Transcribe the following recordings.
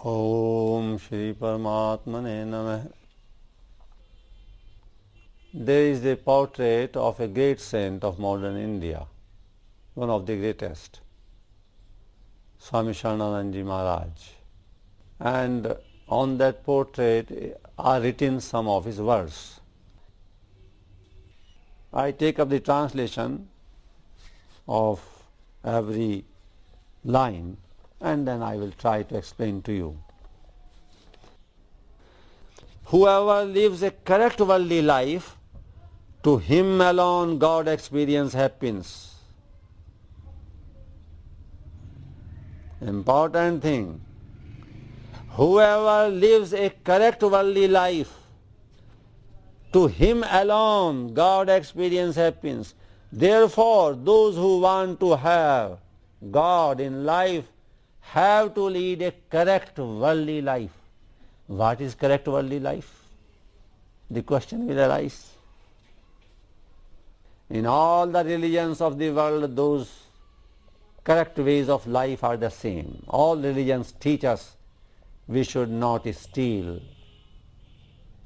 Om Shri Paramatmane Namah. There is a portrait of a great saint of modern India, one of the greatest, Swami Sharananandji Maharaj. And on that portrait are written some of his words. I take up the translation of every line and then I will try to explain to you. Whoever lives a correct worldly life, to him alone God experience happiness. Important thing. Whoever lives a correct worldly life, to him alone God experience happiness. Therefore, those who want to have God in life have to lead a correct worldly life. What is correct worldly life? The question will arise. In all the religions of the world, those correct ways of life are the same. All religions teach us we should not steal,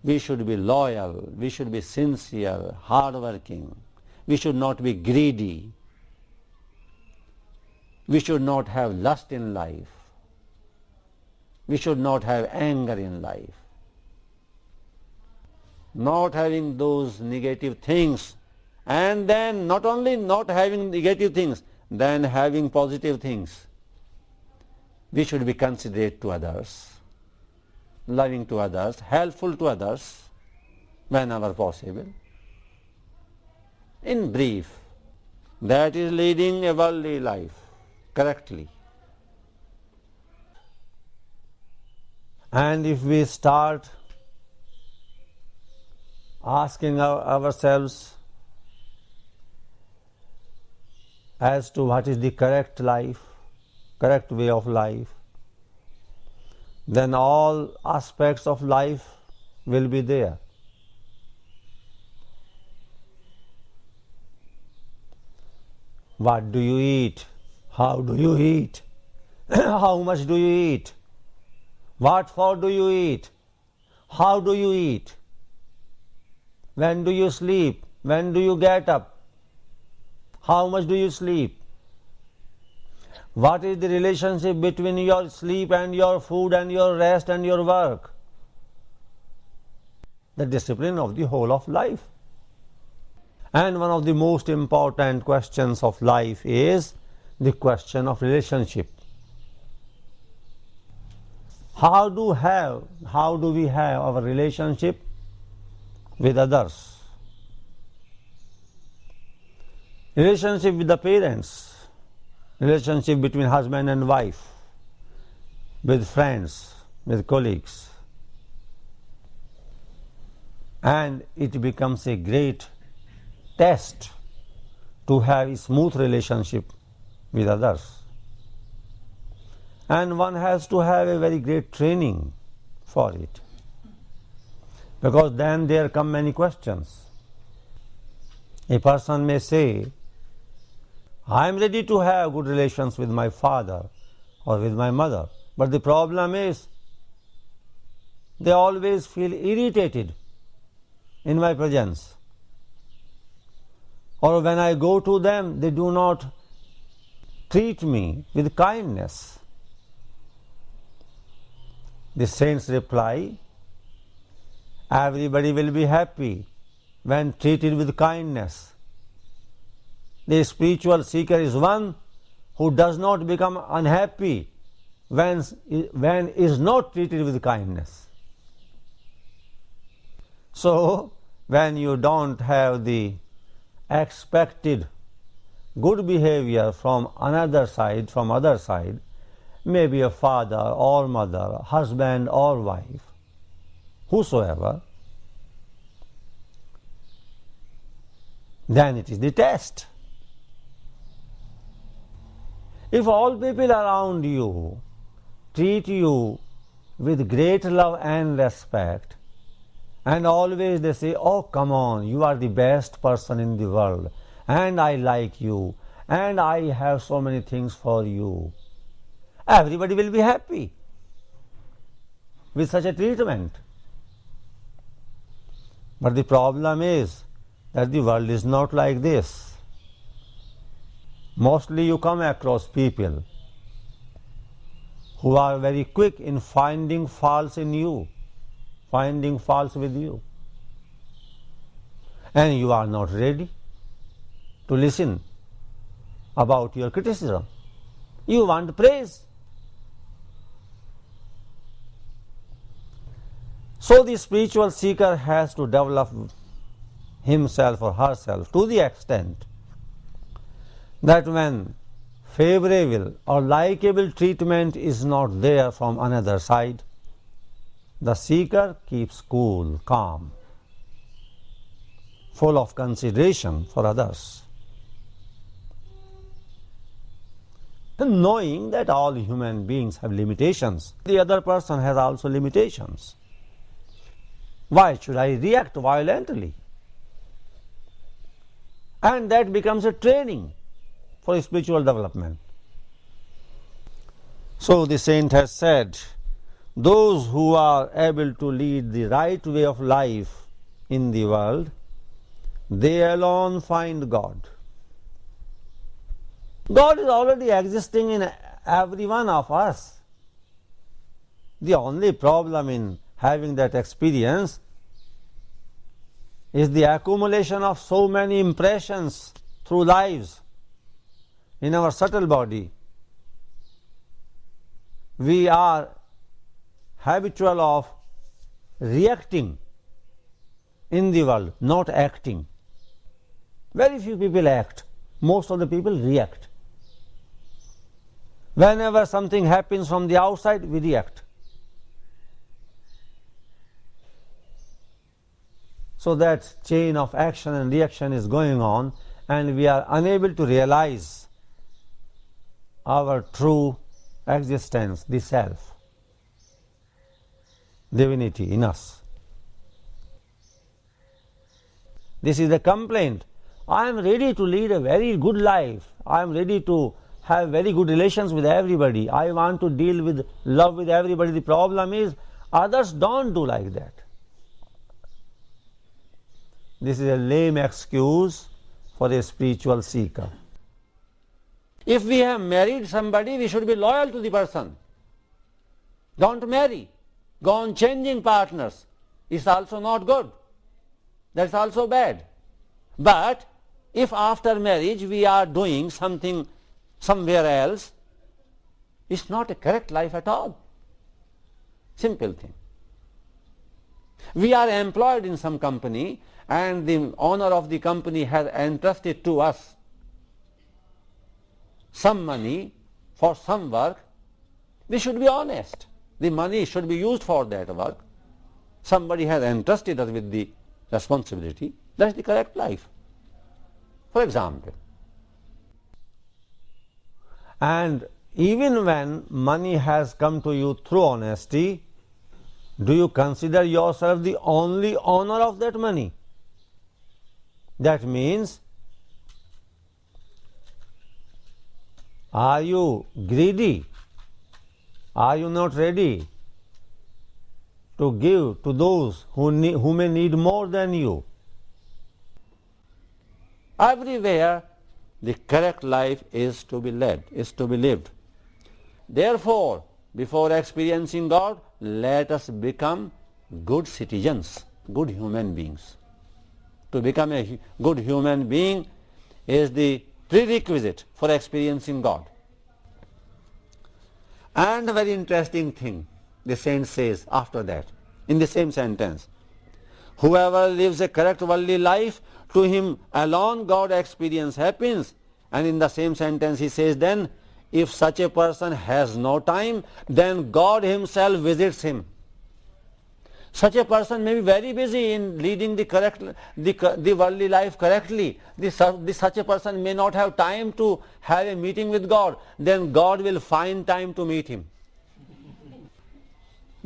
we should be loyal, we should be sincere, hardworking, we should not be greedy, we should not have lust in life, we should not have anger in life. Not having those negative things, and then not only not having negative things, then having positive things. We should be considerate to others, loving to others, helpful to others whenever possible. In brief, that is leading a worldly life correctly. And if we start asking ourselves as to what is the correct life, correct way of life, then all aspects of life will be there. What do you eat? How do you eat? How much do you eat? What for do you eat? How do you eat? When do you sleep? When do you get up? How much do you sleep? What is the relationship between your sleep and your food and your rest and your work? The discipline of the whole of life. And one of the most important questions of life is the question of relationship. How do we have our relationship with others? Relationship with the parents, relationship between husband and wife, with friends, with colleagues. And it becomes a great test to have a smooth relationship with others. And one has to have a very great training for it, because then there come many questions. A person may say, I am ready to have good relations with my father or with my mother, but the problem is they always feel irritated in my presence. Or when I go to them, they do not treat me with kindness. The saints reply, everybody will be happy when treated with kindness. The spiritual seeker is one who does not become unhappy when is not treated with kindness. So, when you don't have the expected good behavior from other side, maybe a father or mother, husband or wife, whosoever, then it is the test. If all people around you treat you with great love and respect, and always they say, oh come on, you are the best person in the world, and I like you, and I have so many things for you, everybody will be happy. with such a treatment. But the problem is that the world is not like this. Mostly you come across people who are very quick in finding faults in you, finding faults with you. And you are not ready to listen about your criticism. You want praise. So the spiritual seeker has to develop himself or herself to the extent that when favorable or likable treatment is not there from another side, the seeker keeps cool, calm, full of consideration for others, and knowing that all human beings have limitations. The other person has also limitations. Why should I react violently? And that becomes a training for spiritual development. So the saint has said, those who are able to lead the right way of life in the world, they alone find God. God is already existing in every one of us. The only problem in having that experience is the accumulation of so many impressions through lives in our subtle body. We are habitual of reacting in the world, not acting. Very few people act. Most of the people react. Whenever something happens from the outside, we react. So that chain of action and reaction is going on, and we are unable to realize our true existence, the self, divinity in us. This is the complaint. I am ready to lead a very good life. I am ready to have very good relations with everybody. I want to deal with love with everybody. The problem is others don't do like that. This is a lame excuse for a spiritual seeker. If we have married somebody, we should be loyal to the person. Don't marry. Go on changing partners. It's also not good. That's also bad. But if after marriage we are doing something somewhere else, it's not a correct life at all. Simple thing. We are employed in some company, and the owner of the company has entrusted to us some money for some work. We should be honest. The money should be used for that work. Somebody has entrusted us with the responsibility. That's the correct life. For example. And even when money has come to you through honesty, do you consider yourself the only owner of that money? That means, are you greedy? Are you not ready to give to those who may need more than you? Everywhere the correct life is to be led, is to be lived. Therefore, before experiencing God, let us become good citizens, good human beings. To become a good human being is the prerequisite for experiencing God. And a very interesting thing the saint says after that, in the same sentence. Whoever lives a correct worldly life, to him alone God experience happens. And in the same sentence he says then, if such a person has no time, then God himself visits him. Such a person may be very busy in leading the worldly life correctly. Such a person may not have time to have a meeting with God. Then God will find time to meet him.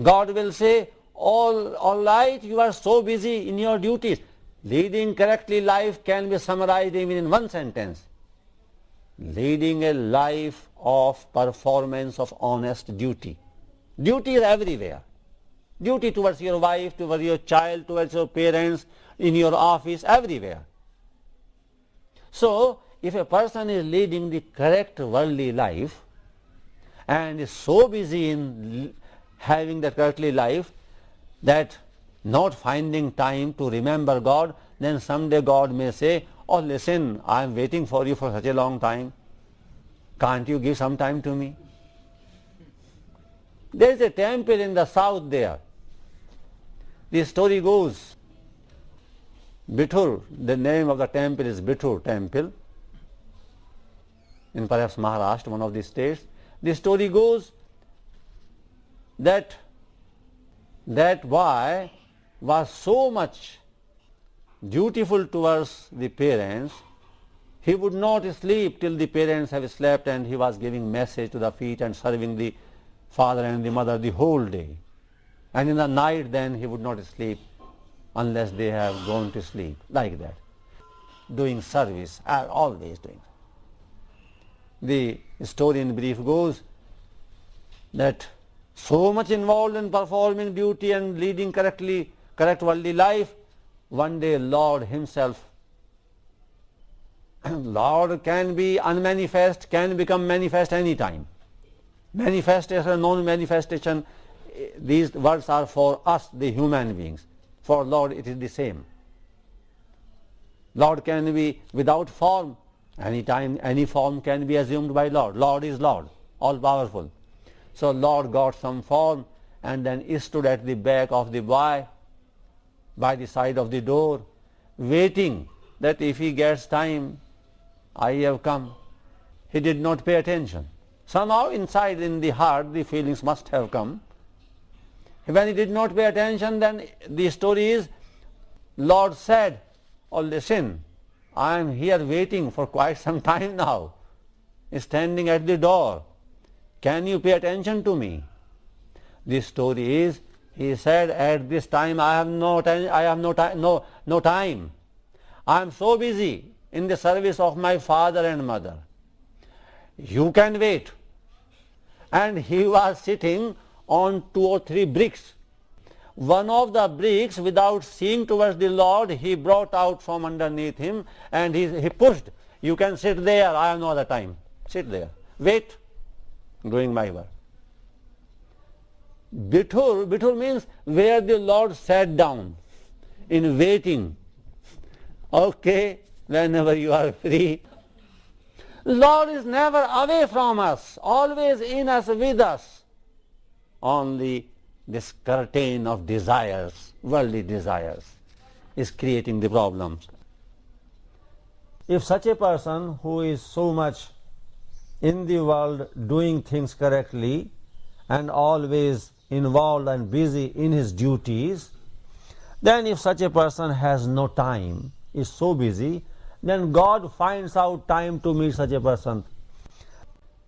God will say, all right, you are so busy in your duties. Leading correctly life can be summarized even in one sentence. Leading a life of performance of honest duty. Duty is everywhere. Duty towards your wife, towards your child, towards your parents, in your office, everywhere. So, if a person is leading the correct worldly life and is so busy in having that correctly life that not finding time to remember God, then someday God may say, oh listen, I am waiting for you for such a long time. Can't you give some time to me? There is a temple in the south there. The story goes, Bithur, the name of the temple is Bithur temple, in perhaps Maharashtra, one of the states. The story goes that that boy was so much dutiful towards the parents, he would not sleep till the parents have slept, and he was giving message to the feet and serving the father and the mother the whole day. And in the night then he would not sleep unless they have gone to sleep, like that. Doing service, always doing. The story in brief goes that so much involved in performing duty and leading correct worldly life, one day Lord himself, Lord can be unmanifest, can become manifest any time. Manifestation, non-manifestation, these words are for us, the human beings. For Lord it is the same. Lord can be without form. Anytime, any form can be assumed by Lord. Lord is Lord, all-powerful. So Lord got some form and then he stood at the back of the boy, by the side of the door, waiting that if he gets time, I have come. He did not pay attention. Somehow inside in the heart the feelings must have come. When he did not pay attention, then the story is, Lord said, oh listen, I am here waiting for quite some time now, standing at the door. Can you pay attention to me? The story is, he said, at this time I have no time. I am so busy in the service of my father and mother. You can wait. And he was sitting on 2 or 3 bricks. One of the bricks, without seeing towards the Lord, he brought out from underneath him and he pushed. You can sit there, I have no other time. Sit there. Wait. Doing my work. Bithur means where the Lord sat down in waiting. Okay, whenever you are free. Lord is never away from us, always in us, with us. Only this curtain of desires, worldly desires, is creating the problems. If such a person who is so much in the world doing things correctly and always involved and busy in his duties, then if such a person has no time, is so busy, then God finds out time to meet such a person